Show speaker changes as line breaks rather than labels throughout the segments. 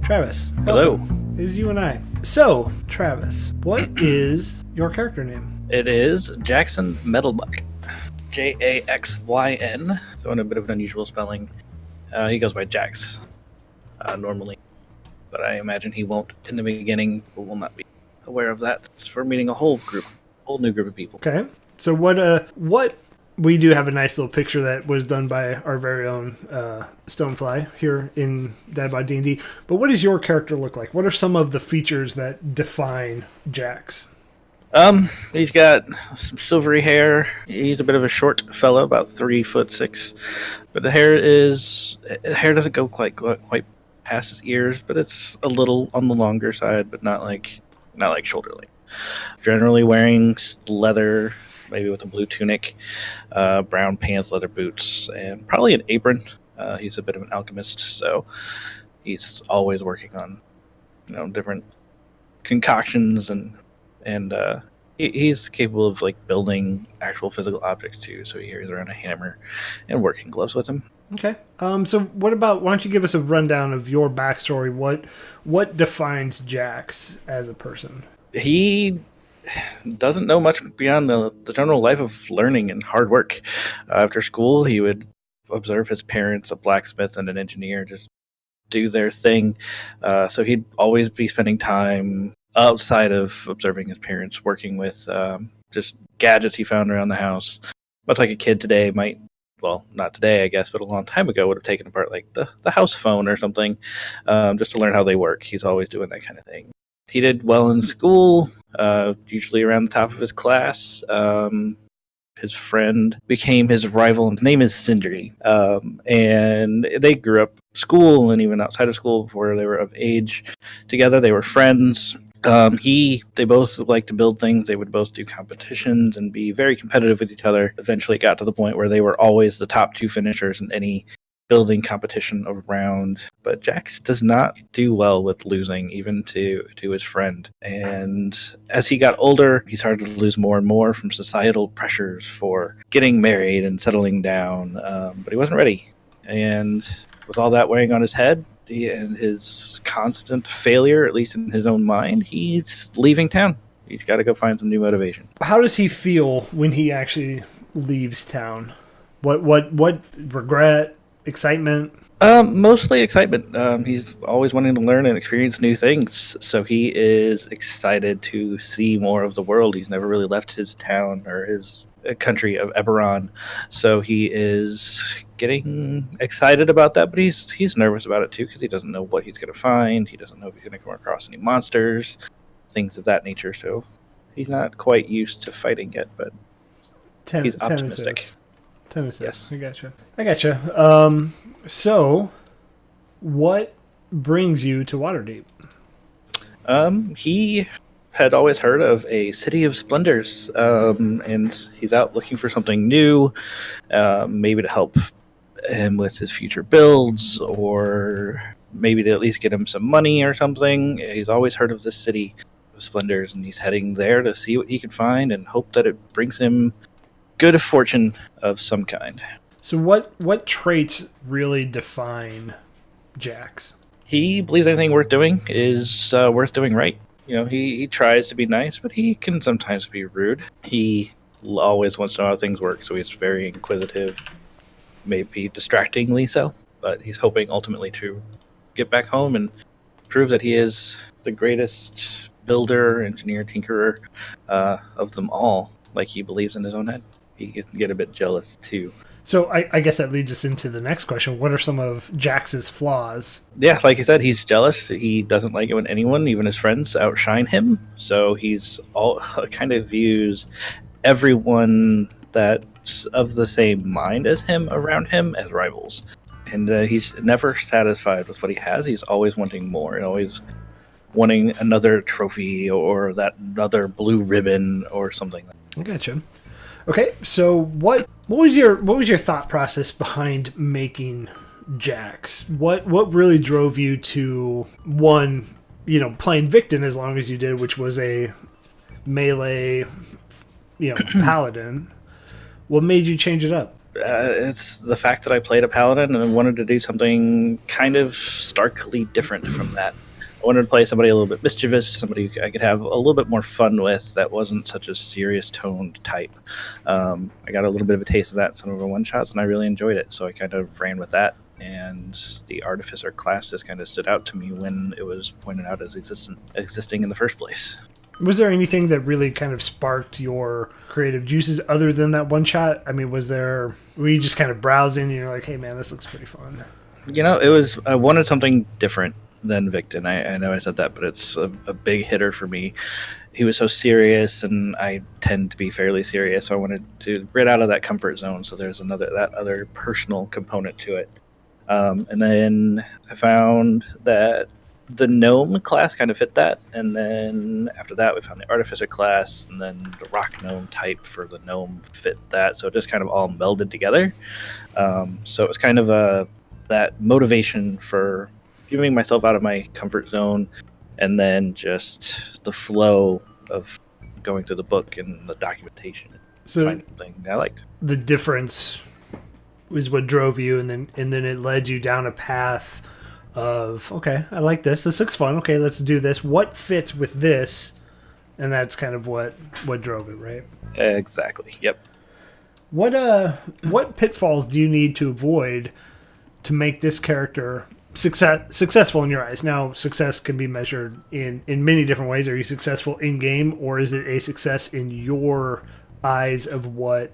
Travis.
Hello.
It is you and I. So, Travis, what is your character name?
It is Jaxyn Meddlemuck. Jaxyn. So in a bit of an unusual spelling. He goes by Jax normally, but I imagine he won't in the beginning. But will not be aware of that. It's for meeting a whole new group of people.
Okay. So what we do have a nice little picture that was done by our very own Stonefly here in DadBodDnd. But what does your character look like? What are some of the features that define Jax?
He's got some silvery hair. He's a bit of a short fellow, about 3'6", but the hair doesn't go quite past his ears, but it's a little on the longer side, but not like shoulder length. Generally wearing leather, maybe with a blue tunic, brown pants, leather boots, and probably an apron. He's a bit of an alchemist, so he's always working on, different concoctions and he's capable of building actual physical objects too. So he carries around a hammer and working gloves with him.
Okay. So why don't you give us a rundown of your backstory? What defines Jax as a person?
He doesn't know much beyond the general life of learning and hard work. After school, he would observe his parents, a blacksmith and an engineer, just do their thing. So he'd always be spending time outside of observing his parents, working with just gadgets he found around the house. Much like a kid today might, well, not today, I guess, but a long time ago would have taken apart the house phone or something, just to learn how they work. He's always doing that kind of thing. He did well in school, usually around the top of his class. His friend became his rival, and his name is Sindri. And they grew up school and even outside of school before they were of age together. They were friends. They both liked to build things. They would both do competitions and be very competitive with each other. Eventually it got to the point where they were always the top two finishers in any building competition around. But Jax does not do well with losing, even to his friend. And as he got older, he started to lose more and more from societal pressures for getting married and settling down. But he wasn't ready. And with all that weighing on his head, and his constant failure, at least in his own mind, he's leaving town. He's got to go find some new motivation.
How does he feel when he actually leaves town? What regret, excitement?
Mostly excitement. He's always wanting to learn and experience new things, so he is excited to see more of the world. He's never really left his town or his country of Eberron, so he is getting excited about that, but he's nervous about it too, because he doesn't know what he's going to find. He doesn't know if he's going to come across any monsters, things of that nature, so he's not quite used to fighting yet, but he's optimistic.
Yes. I gotcha. So what brings you to Waterdeep?
He had always heard of a city of splendors, and he's out looking for something new, maybe to help him with his future builds, or maybe to at least get him some money or something. He's always heard of this city of splendors, and he's heading there to see what he can find and hope that it brings him good fortune of some kind.
So what traits really define Jax?
He believes anything worth doing is worth doing right. He tries to be nice, but he can sometimes be rude. He always wants to know how things work, so he's very inquisitive, maybe distractingly so, but he's hoping ultimately to get back home and prove that he is the greatest builder, engineer, tinkerer of them all, like he believes in his own head. He can get a bit jealous too.
So I guess that leads us into the next question. What are some of Jax's flaws?
Yeah, like I said, he's jealous. He doesn't like it when anyone, even his friends, outshine him. So he's kind of views everyone that's of the same mind as him around him as rivals. And he's never satisfied with what he has. He's always wanting more and always wanting another trophy or that other blue ribbon or something.
I gotcha. Okay, so what was your thought process behind making Jax? What really drove you to one, playing Victon as long as you did, which was a melee, paladin? What made you change it up?
It's the fact that I played a paladin and I wanted to do something kind of starkly different from that. I wanted to play somebody a little bit mischievous, somebody I could have a little bit more fun with that wasn't such a serious toned type. I got a little bit of a taste of that in some of our one shots, and I really enjoyed it. So I kind of ran with that. And the artificer class just kind of stood out to me when it was pointed out as existing in the first place.
Was there anything that really kind of sparked your creative juices other than that one shot? I mean, were you just kind of browsing and you're like, hey man, this looks pretty fun?
I wanted something different than Victon. I know I said that, but it's a big hitter for me. He was so serious, and I tend to be fairly serious, so I wanted to get out of that comfort zone, so there's that other personal component to it. And then I found that the gnome class kind of fit that, and then after that we found the artificer class, and then the rock gnome type for the gnome fit that, so it just kind of all melded together. So it was kind of that motivation for giving myself out of my comfort zone, and then just the flow of going through the book and the documentation.
So
finding something I liked.
The difference was what drove you, and then it led you down a path of, okay, I like this. This looks fun. Okay, let's do this. What fits with this? And that's kind of what drove it, right?
Exactly. Yep.
What pitfalls do you need to avoid to make this character successful in your eyes? Now, success can be measured in many different ways. Are you successful in game, or is it a success in your eyes of what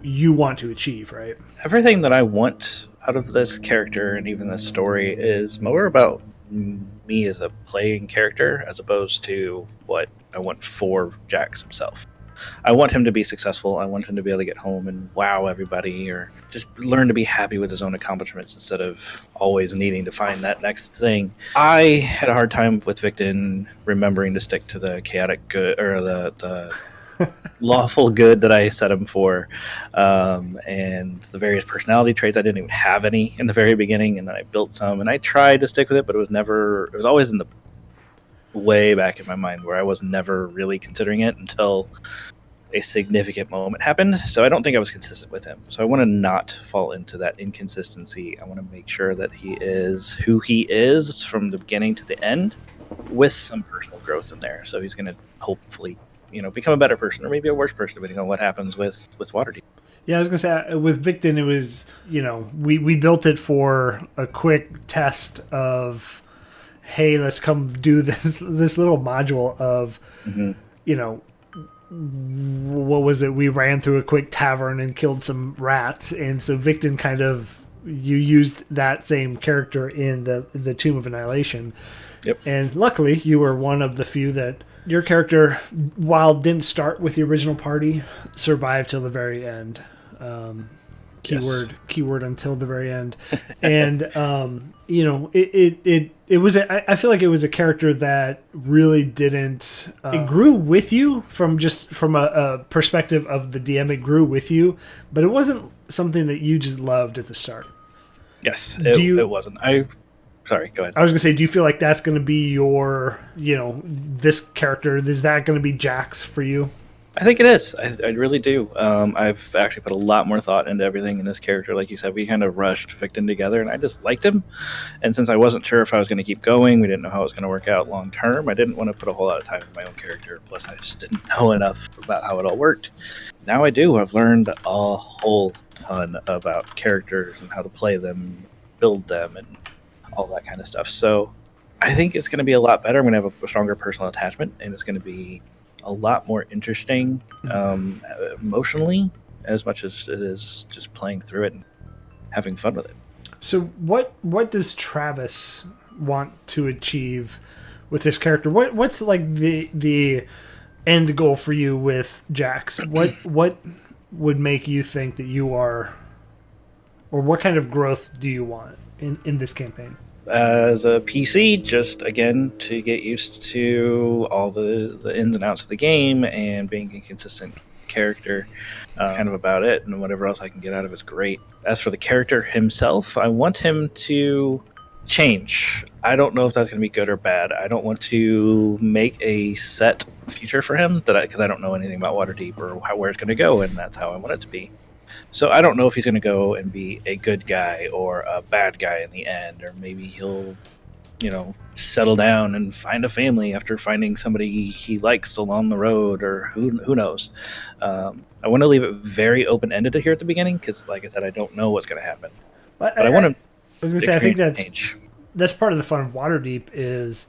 you want to achieve, right?
Everything that I want out of this character and even this story is more about me as a playing character as opposed to what I want for Jax himself. I want him to be successful. I want him to be able to get home and wow everybody, or just learn to be happy with his own accomplishments instead of always needing to find that next thing. I had a hard time with Victon remembering to stick to the chaotic good, or the lawful good that I set him for, and the various personality traits. I didn't even have any in the very beginning, and then I built some, and I tried to stick with it, but it was always in the way back in my mind where I was never really considering it until a significant moment happened. So I don't think I was consistent with him. So I want to not fall into that inconsistency. I want to make sure that he is who he is from the beginning to the end, with some personal growth in there. So he's going to hopefully become a better person, or maybe a worse person, depending on what happens with Waterdeep.
Yeah, I was gonna say with Victon, it was we built it for a quick test of, hey, let's come do this little module of, what was it? We ran through a quick tavern and killed some rats, and so Victon kind of, you used that same character in the Tomb of Annihilation.
Yep.
And luckily, you were one of the few that your character, while didn't start with the original party, survived till the very end. Keyword until the very end. And it was I feel like it was a character that really didn't it grew with you from a perspective of the DM. It grew with you, but it wasn't something that you just loved at the start.
Yes, it wasn't. Sorry, go ahead.
I was going to say, do you feel like that's going to be your, this character, is that going to be Jax for you?
I think it is. I really do. I've actually put a lot more thought into everything in this character. Like you said, we kind of rushed Victon together, and I just liked him. And since I wasn't sure if I was going to keep going, we didn't know how it was going to work out long term, I didn't want to put a whole lot of time in my own character. Plus, I just didn't know enough about how it all worked. Now I do. I've learned a whole ton about characters and how to play them, build them, and all that kind of stuff. So I think it's going to be a lot better. I'm going to have a stronger personal attachment, and it's going to be a lot more interesting emotionally, as much as it is just playing through it and having fun with it.
So what does Travis want to achieve with this character? What's like the end goal for you with Jax? What would make you think that you are, or what kind of growth do you want in this campaign?
As a PC, just again to get used to all the ins and outs of the game and being a consistent character. Kind of about it, and whatever else I can get out of it is great. As for the character himself, I want him to change. I don't know if that's going to be good or bad. I don't want to make a set future for him because I don't know anything about Waterdeep or where it's going to go, and that's how I want it to be. So I don't know if he's going to go and be a good guy or a bad guy in the end, or maybe he'll, settle down and find a family after finding somebody he likes along the road, or who knows. I want to leave it very open ended here at the beginning because, like I said, I don't know what's going to happen. But I want to.
I was going to say, I think that's part of the fun of Waterdeep is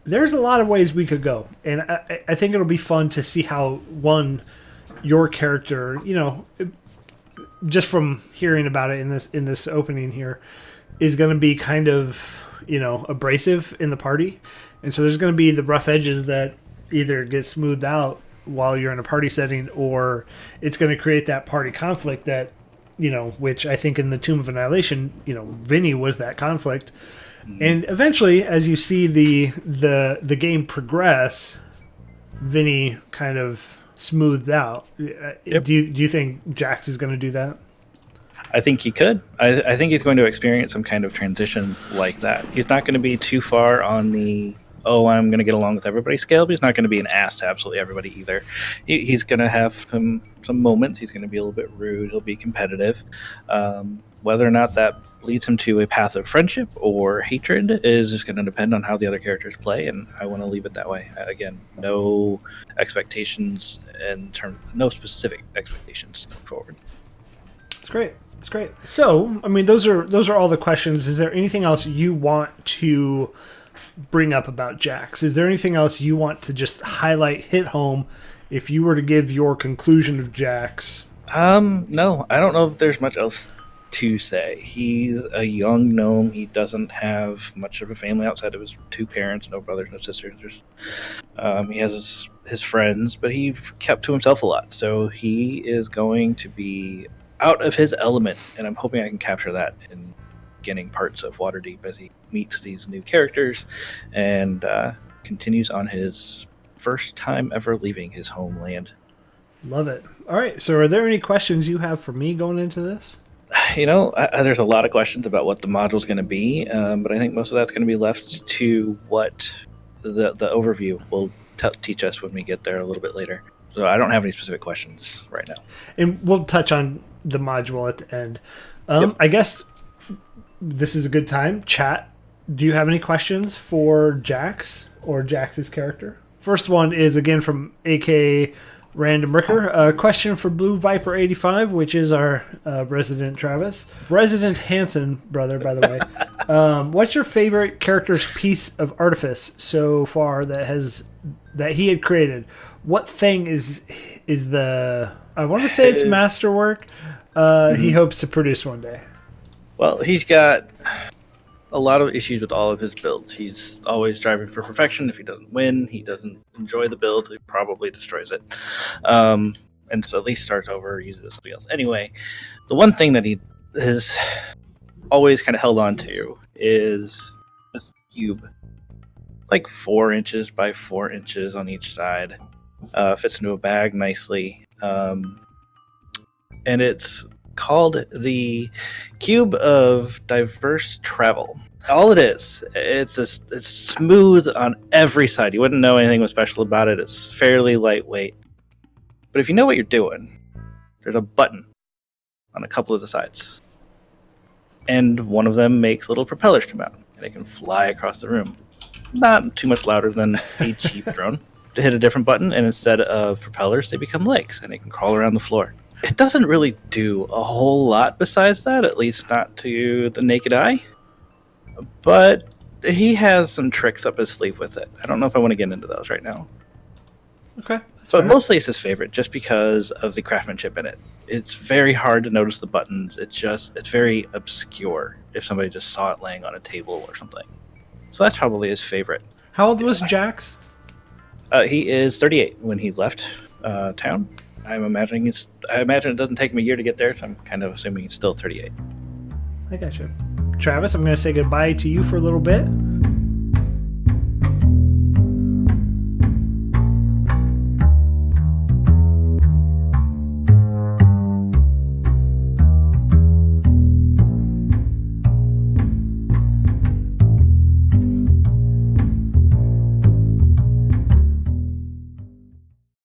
there's a lot of ways we could go, and I think it'll be fun to see how your character, just from hearing about it in this opening here, is going to be kind of abrasive in the party, and so there's going to be the rough edges that either get smoothed out while you're in a party setting, or it's going to create that party conflict that which I think in the Tomb of Annihilation, Vinny was that conflict. And eventually, as you see the game progress, Vinny kind of smoothed out.
Yep.
Do you think Jax is going to do that?
I think he could. I think he's going to experience some kind of transition like that. He's not going to be too far on the, I'm going to get along with everybody scale, but he's not going to be an ass to absolutely everybody either. He's going to have some moments. He's going to be a little bit rude. He'll be competitive. Whether or not that leads him to a path of friendship or hatred is just going to depend on how the other characters play, and I want to leave it that way. Again, no expectations no specific expectations going forward.
That's great. That's great. So, I mean, those are all the questions. Is there anything else you want to bring up about Jax? Is there anything else you want to just highlight, hit home, if you were to give your conclusion of Jax?
No, I don't know if there's much else to say. He's a young gnome. He doesn't have much of a family outside of his two parents, no brothers, no sisters. He has his friends, but he kept to himself a lot. So he is going to be out of his element, and I'm hoping I can capture that in beginning parts of Waterdeep as he meets these new characters and continues on his first time ever leaving his homeland.
Love it. All right, so are there any questions you have for me going into this?
There's a lot of questions about what the module's going to be, but I think most of that's going to be left to what the overview will teach us when we get there a little bit later. So I don't have any specific questions right now. And
we'll touch on the module at the end.
Yep.
I guess this is a good time. Chat, do you have any questions for Jax or Jax's character? First one is, again, from AK Random Ricker. A question for Blue Viper 85, which is our resident Travis. Resident Hansen brother, by the way. What's your favorite character's piece of artifice so far that he had created? What thing is the... I want to say it's masterwork he hopes to produce one day.
Well, he's got a lot of issues with all of his builds. He's always striving for perfection. If he doesn't win, he doesn't enjoy the build, he probably destroys it. And so at least starts over, uses it something else. Anyway, the one thing that he has always kind of held on to is this cube. Like 4 inches by 4 inches on each side. Fits into a bag nicely. And it's called the Cube of Diverse Travel. All it is, it's smooth on every side. You wouldn't know anything was special about it. It's fairly lightweight. But if you know what you're doing, there's a button on a couple of the sides. And one of them makes little propellers come out, and they can fly across the room. Not too much louder than a cheap drone. To hit a different button, and instead of propellers, they become legs, and they can crawl around the floor. It doesn't really do a whole lot besides that, at least not to the naked eye. But he has some tricks up his sleeve with it. I don't know if I want to get into those right now.
Okay.
But mostly it's his favorite, just because of the craftsmanship in it. It's very hard to notice the buttons. It's very obscure if somebody just saw it laying on a table or something. So that's probably his favorite.
How old was Jax?
He is 38 when he left town. I imagine it doesn't take him a year to get there, so I'm kind of assuming he's still 38.
I gotcha. Travis, I'm going to say goodbye to you for a little bit.